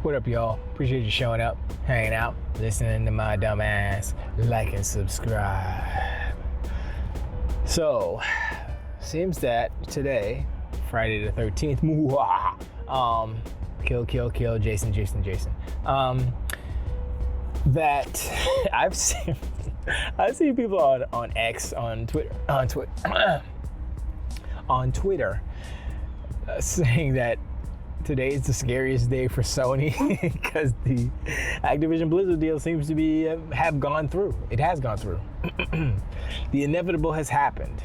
What up, y'all? Appreciate you showing up, hanging out, listening to my dumb ass. Like and subscribe. So, seems that today, Friday the 13th, kill, Jason. That I've seen people on X, on Twitter, saying that today is the scariest day for Sony because the Activision Blizzard deal seems to have gone through. It has gone through. The inevitable has happened.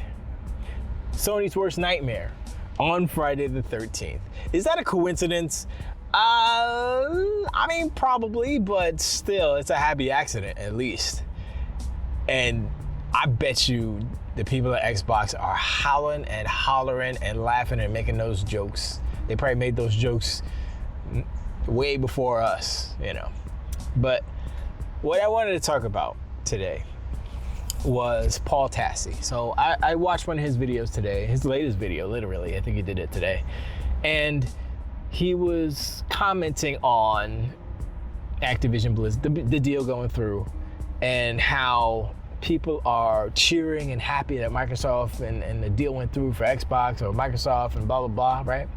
Sony's worst nightmare on Friday the 13th. Is that a coincidence? I mean, probably, but still, it's a happy accident at least. And I bet you the people at Xbox are howling and hollering and laughing and making those jokes. They probably made those jokes way before us, you know. But what I wanted to talk about today was Paul Tassi. So I watched one of his videos today, his latest video, literally. I think he did it today. And he was commenting on Activision Blizzard, the deal going through, and how people are cheering and happy that Microsoft and the deal went through for Xbox or Microsoft and blah, blah, blah, right?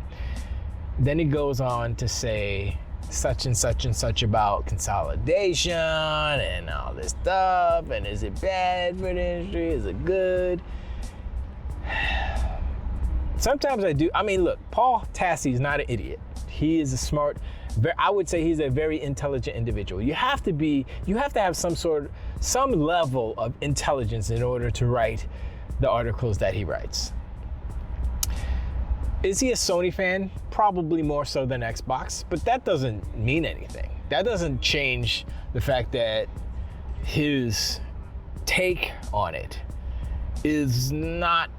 Then he goes on to say such and such about consolidation and all this stuff, and is it bad for the industry? Is it good? Sometimes I mean, look, Paul Tassi is not an idiot. He is a smart, I would say he's a very intelligent individual. You have to have some level of intelligence in order to write the articles that he writes. Is he a Sony fan? Probably more so than Xbox, but that doesn't mean anything. That doesn't change the fact that his take on it is not,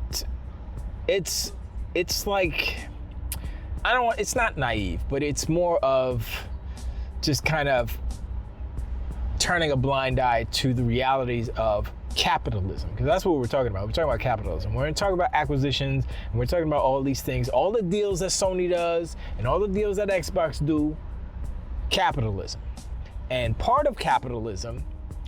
it's like, it's not naive, but it's more of just kind of turning a blind eye to the realities of capitalism, because that's what we're talking about. We're talking about capitalism. We're going to talk about acquisitions, and we're talking about all these things, all the deals that Sony does, and all the deals that Xbox do. Capitalism. And part of capitalism,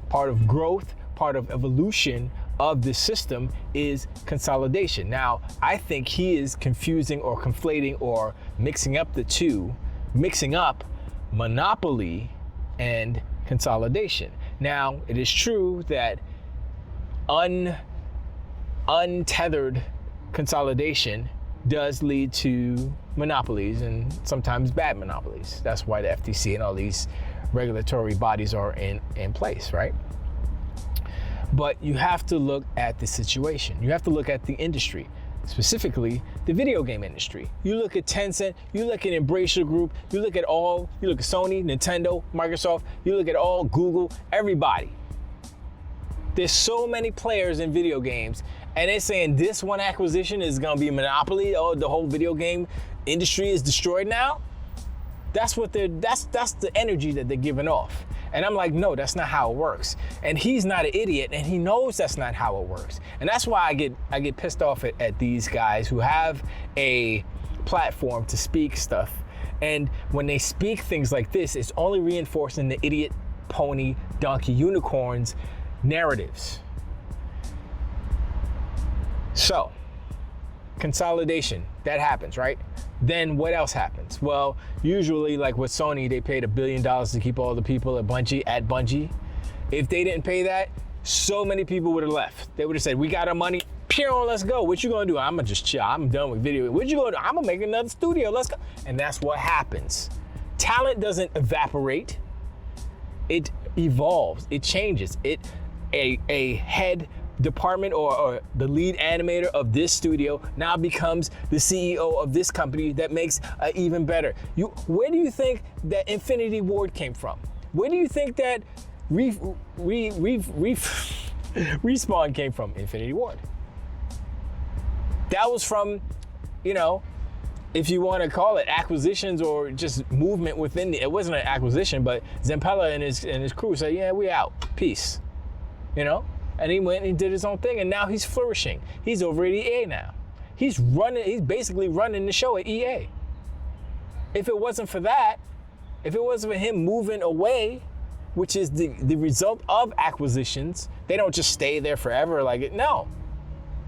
part of growth, part of evolution of this system is consolidation. Now, I think he is confusing or conflating or mixing up the two, mixing up monopoly and consolidation. Now, it is true that untethered consolidation does lead to monopolies, and sometimes bad monopolies. That's why the FTC and all these regulatory bodies are in place, right? But you have to look at the situation. You have to look at the industry, specifically the video game industry. You look at Tencent, you look at Embracer Group, you look at Sony, Nintendo, Microsoft, you look at all, Google, everybody. There's so many players in video games, and they're saying this one acquisition is gonna be a monopoly. Oh, the whole video game industry is destroyed now. That's the energy that they're giving off. And I'm like, no, that's not how it works. And he's not an idiot, and he knows that's not how it works. And that's why I get pissed off at these guys who have a platform to speak stuff. And when they speak things like this, it's only reinforcing the idiot, pony, donkey, unicorns narratives. So, consolidation, that happens, right? Then what else happens? Well, usually, like with Sony, they paid $1 billion to keep all the people at Bungie. If they didn't pay that, so many people would have left. They would have said, we got our money, pure, let's go. What you gonna do? I'm gonna just chill, I'm done with video. What you gonna do? I'm gonna make another studio, let's go. And that's what happens. Talent doesn't evaporate. It evolves, it changes. A head department or the lead animator of this studio now becomes the CEO of this company that makes even better. Where do you think that Infinity Ward came from? Where do you think that Respawn came from? Infinity Ward. That was from, if you want to call it acquisitions or just movement within it wasn't an acquisition, but Zampella and his crew said, yeah, we out, peace, And he went and did his own thing, and now he's flourishing. He's over at EA now. He's basically running the show at EA. If it wasn't for that, if it wasn't for him moving away, which is the result of acquisitions, they don't just stay there forever like it. No.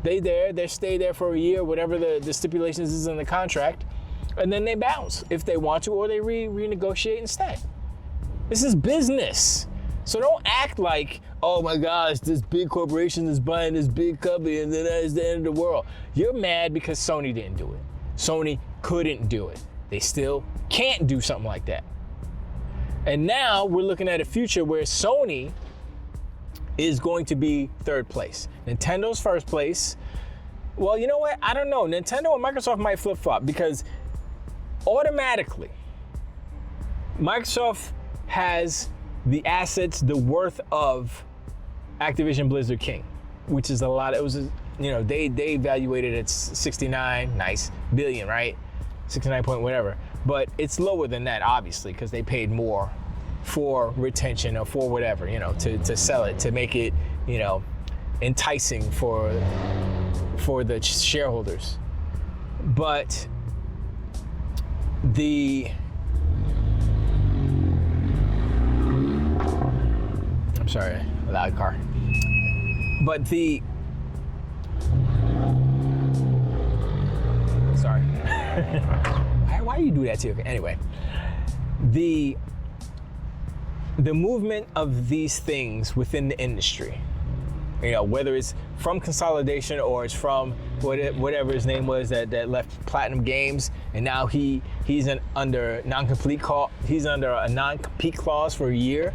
They stay there for a year, whatever the stipulations is in the contract, and then they bounce if they want to, or they renegotiate and stay. This is business. So don't act like, oh my gosh, this big corporation is buying this big company and then that's the end of the world. You're mad because Sony didn't do it. Sony couldn't do it. They still can't do something like that. And now we're looking at a future where Sony is going to be third place. Nintendo's first place. Well, you know what? I don't know. Nintendo and Microsoft might flip-flop because automatically, Microsoft has the assets, the worth of Activision Blizzard King, which is a lot. It was, they evaluated it at 69 billion, right? 69 point whatever. But it's lower than that, obviously, because they paid more for retention or for whatever, to sell it, to make it, enticing for the shareholders. But I'm sorry, loud car. But sorry. Why do you do that to you? Anyway, the movement of these things within the industry, whether it's from consolidation or it's from whatever his name was that left Platinum Games, and now he's under non-compete he's under a non-compete clause for a year.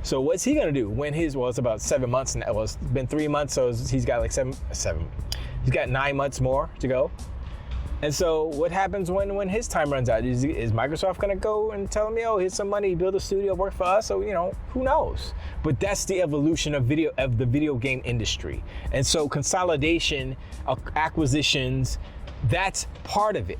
So what's he gonna do when it's about 7 months now? Well, it's been 3 months, so he's got like seven. He's got 9 months more to go. And so what happens when his time runs out? Is Microsoft gonna go and tell him, here's some money, build a studio, work for us? So, who knows? But that's the evolution of the video game industry. And so consolidation, acquisitions, that's part of it.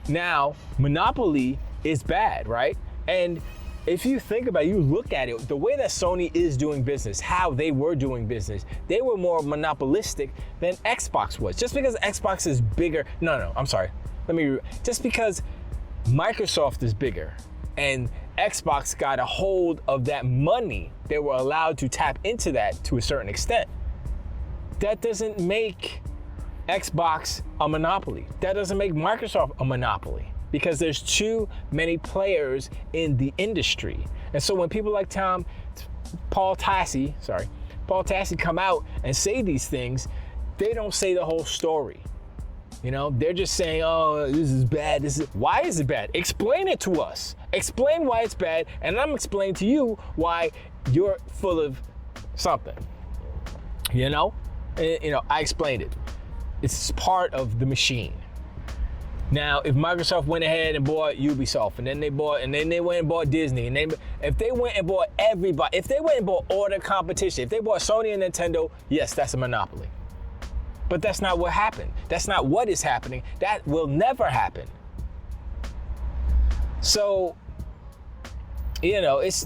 Now, monopoly is bad, right? And if you think about it, you look at it, the way that Sony is doing business, how they were doing business, they were more monopolistic than Xbox was. Just because Xbox is bigger, just because Microsoft is bigger and Xbox got a hold of that money, they were allowed to tap into that to a certain extent. That doesn't make Xbox a monopoly. That doesn't make Microsoft a monopoly, because there's too many players in the industry. And so when people like Paul Tassi come out and say these things, they don't say the whole story. They're just saying, oh, this is bad. Why is it bad? Explain it to us. Explain why it's bad, and I'm explaining to you why you're full of something. I explained it. It's part of the machine. Now, if Microsoft went ahead and bought Ubisoft, and then they went and bought Disney, and if they went and bought everybody, if they went and bought all the competition, if they bought Sony and Nintendo, yes, that's a monopoly. But that's not what happened. That's not what is happening. That will never happen. So, it's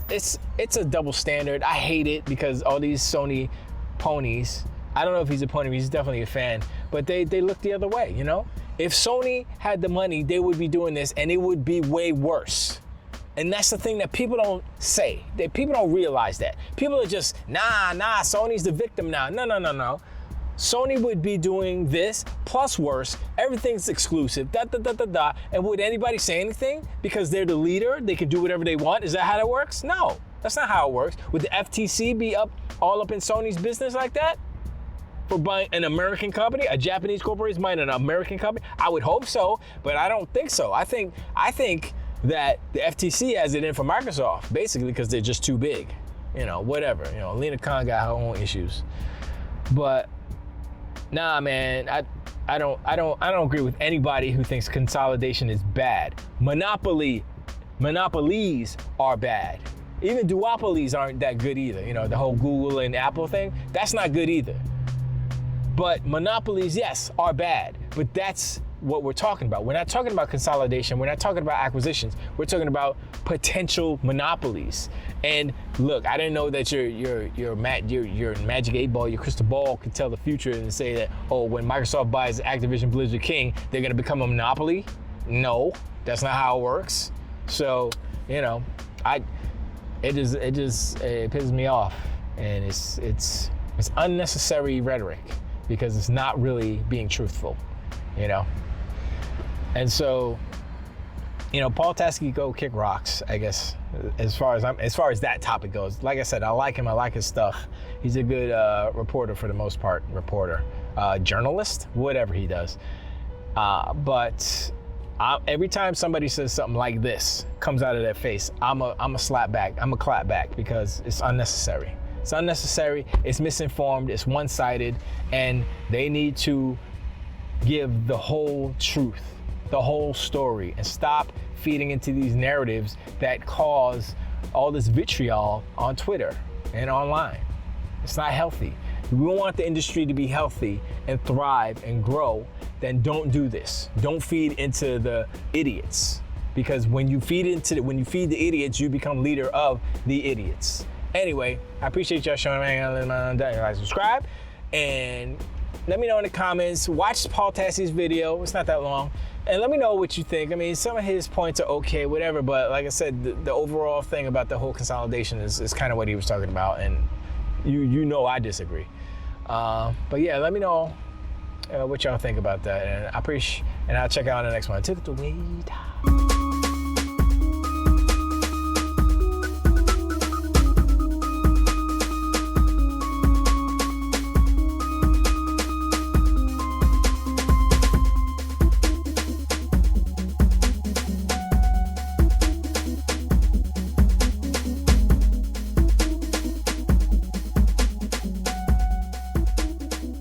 a double standard. I hate it because all these Sony ponies, I don't know if he's a pony, but he's definitely a fan, but they look the other way, If Sony had the money, they would be doing this, and it would be way worse. And that's the thing that people don't say. People don't realize that. People are just, Sony's the victim now. No. Sony would be doing this, plus worse. Everything's exclusive, And would anybody say anything? Because they're the leader, they can do whatever they want. Is that how that works? No, that's not how it works. Would the FTC be all up in Sony's business like that? For buying an American company, a Japanese corporation buying an American company? I would hope so, but I don't think so. I think that the FTC has it in for Microsoft, basically because they're just too big. Whatever. Lena Khan got her own issues. But nah, man, I don't agree with anybody who thinks consolidation is bad. Monopolies are bad. Even duopolies aren't that good either. The whole Google and Apple thing, that's not good either. But monopolies, yes, are bad. But that's what we're talking about. We're not talking about consolidation. We're not talking about acquisitions. We're talking about potential monopolies. And look, I didn't know that your Magic 8 Ball, your crystal ball could tell the future and say that, when Microsoft buys Activision Blizzard King, they're going to become a monopoly. No, that's not how it works. So, you know, it pisses me off, and it's unnecessary rhetoric because it's not really being truthful, you know. And so, you know, Paul Tassi go kick rocks, I guess, as far as that topic goes. Like I said, I like him. I like his stuff. He's a good reporter for the most part. Journalist, whatever he does. But every time somebody says something like this comes out of their face, I'm a slap back. I'm a clap back because it's unnecessary. It's unnecessary. It's misinformed. It's one-sided, and they need to give the whole truth, the whole story, and stop feeding into these narratives that cause all this vitriol on Twitter and online. It's not healthy. If we want the industry to be healthy and thrive and grow, then don't do this. Don't feed into the idiots, because when you feed the idiots, you become leader of the idiots. Anyway, I appreciate y'all showing me. Like, subscribe, and let me know in the comments. Watch Paul Tassi's video. It's not that long. And let me know what you think. I mean, some of his points are okay, whatever, but like I said, the overall thing about the whole consolidation is kind of what he was talking about, and you know I disagree. But yeah, let me know what y'all think about that, and I appreciate, and I'll check out on the next one. Take it away.